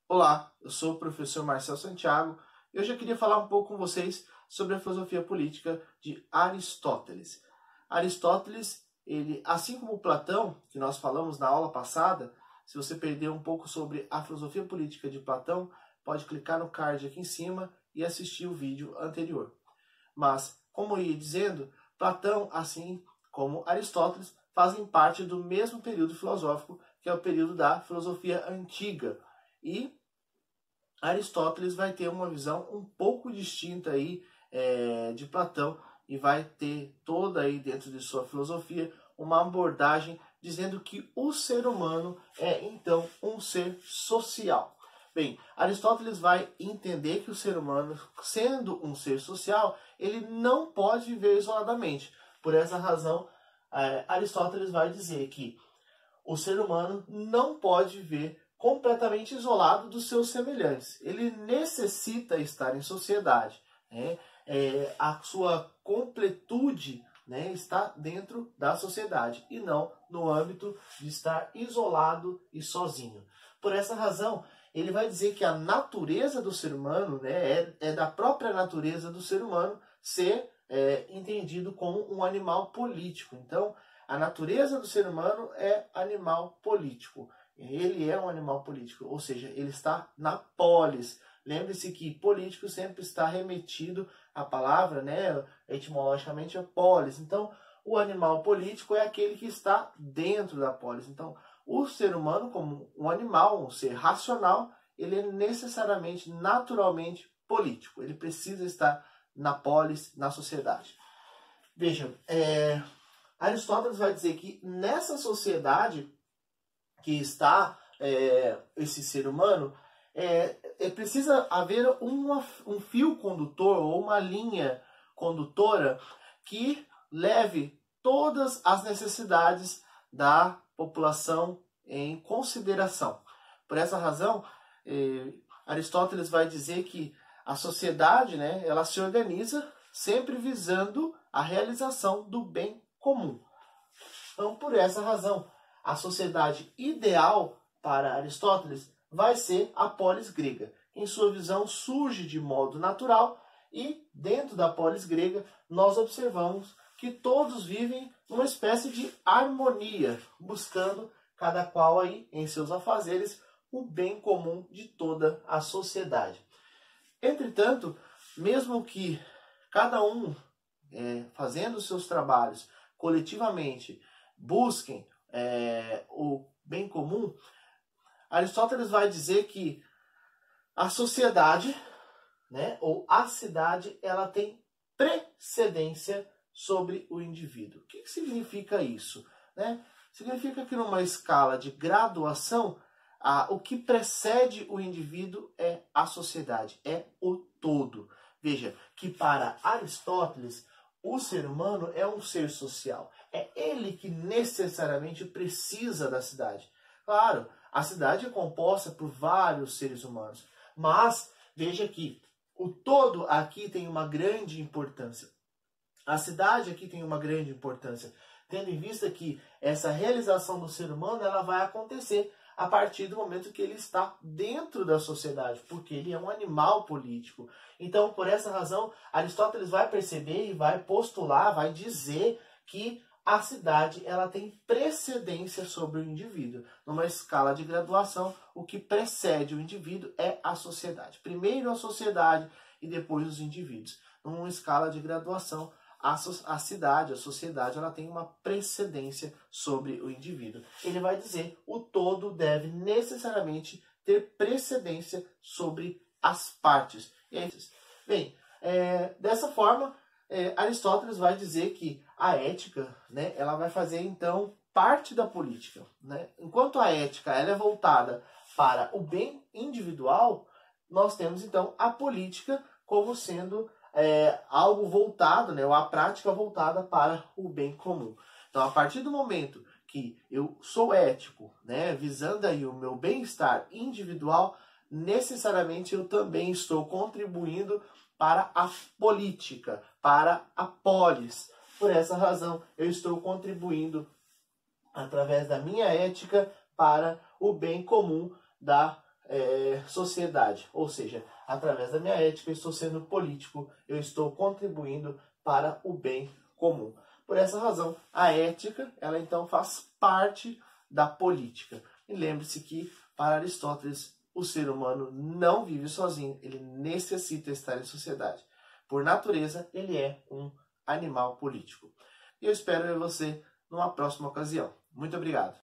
Olá, eu sou o professor Marcel Santiago e hoje eu queria falar um pouco com vocês sobre a filosofia política de Aristóteles. Aristóteles, ele, assim como Platão, que nós falamos na aula passada, se você perdeu um pouco sobre a filosofia política de Platão, pode clicar no card aqui em cima e assistir o vídeo anterior. Mas, como eu ia dizendo, Platão, assim como Aristóteles, fazem parte do mesmo período filosófico, que é o período da filosofia antiga. E Aristóteles vai ter uma visão um pouco distinta aí, de Platão e vai ter toda aí dentro de sua filosofia uma abordagem dizendo que o ser humano é então um ser social. Bem, Aristóteles vai entender que o ser humano, sendo um ser social, ele não pode viver isoladamente. Por essa razão, Aristóteles vai dizer que o ser humano não pode viver completamente isolado dos seus semelhantes. Ele necessita estar em sociedade. Né? A sua completude, né, está dentro da sociedade e não no âmbito de estar isolado e sozinho. Por essa razão, ele vai dizer que a natureza do ser humano, né, é da própria natureza do ser humano ser entendido como um animal político. Então, a natureza do ser humano é animal político. Ele é um animal político, ou seja, ele está na polis. Lembre-se que político sempre está remetido à palavra, né, etimologicamente, é polis. Então, o animal político é aquele que está dentro da polis. Então, o ser humano, como um animal, um ser racional, ele é necessariamente, naturalmente político. Ele precisa estar na polis, na sociedade. Veja, Aristóteles vai dizer que nessa sociedade que está esse ser humano, precisa haver um fio condutor ou uma linha condutora que leve todas as necessidades da população em consideração. Por essa razão, Aristóteles vai dizer que a sociedade, né, ela se organiza sempre visando a realização do bem comum. Então, por essa razão, a sociedade ideal para Aristóteles vai ser a polis grega. Em sua visão, surge de modo natural e, dentro da polis grega, nós observamos que todos vivem numa espécie de harmonia, buscando cada qual aí, em seus afazeres, o bem comum de toda a sociedade. Entretanto, mesmo que cada um, fazendo os seus trabalhos coletivamente, busquem o bem comum, Aristóteles vai dizer que a sociedade, né, ou a cidade, ela tem precedência sobre o indivíduo. O que significa isso? Né? Significa que numa escala de graduação, o que precede o indivíduo é a sociedade, é o todo. Veja que para Aristóteles, o ser humano é um ser social. É ele que necessariamente precisa da cidade. Claro, a cidade é composta por vários seres humanos. Mas, veja que o todo aqui tem uma grande importância. A cidade aqui tem uma grande importância. Tendo em vista que essa realização do ser humano ela vai acontecer a partir do momento que ele está dentro da sociedade, porque ele é um animal político. Então, por essa razão, Aristóteles vai perceber e vai postular, vai dizer que a cidade ela tem precedência sobre o indivíduo. Numa escala de graduação, o que precede o indivíduo é a sociedade. Primeiro a sociedade e depois os indivíduos. Numa escala de graduação, a cidade, a sociedade, ela tem uma precedência sobre o indivíduo. Ele vai dizer o todo deve necessariamente ter precedência sobre as partes. Bem, dessa forma, Aristóteles vai dizer que a ética, né, ela vai fazer então parte da política. Né? Enquanto a ética ela é voltada para o bem individual, nós temos então a política como sendo algo voltado, né, ou a prática voltada para o bem comum. Então, a partir do momento que eu sou ético, né, visando aí o meu bem-estar individual, necessariamente eu também estou contribuindo para a política, para a polis. Por essa razão, eu estou contribuindo através da minha ética para o bem comum da sociedade, ou seja, através da minha ética eu estou sendo político, eu estou contribuindo para o bem comum. Por essa razão, a ética, ela então faz parte da política. E lembre-se que, para Aristóteles, o ser humano não vive sozinho, ele necessita estar em sociedade. Por natureza, ele é um animal político. E eu espero ver você numa próxima ocasião. Muito obrigado.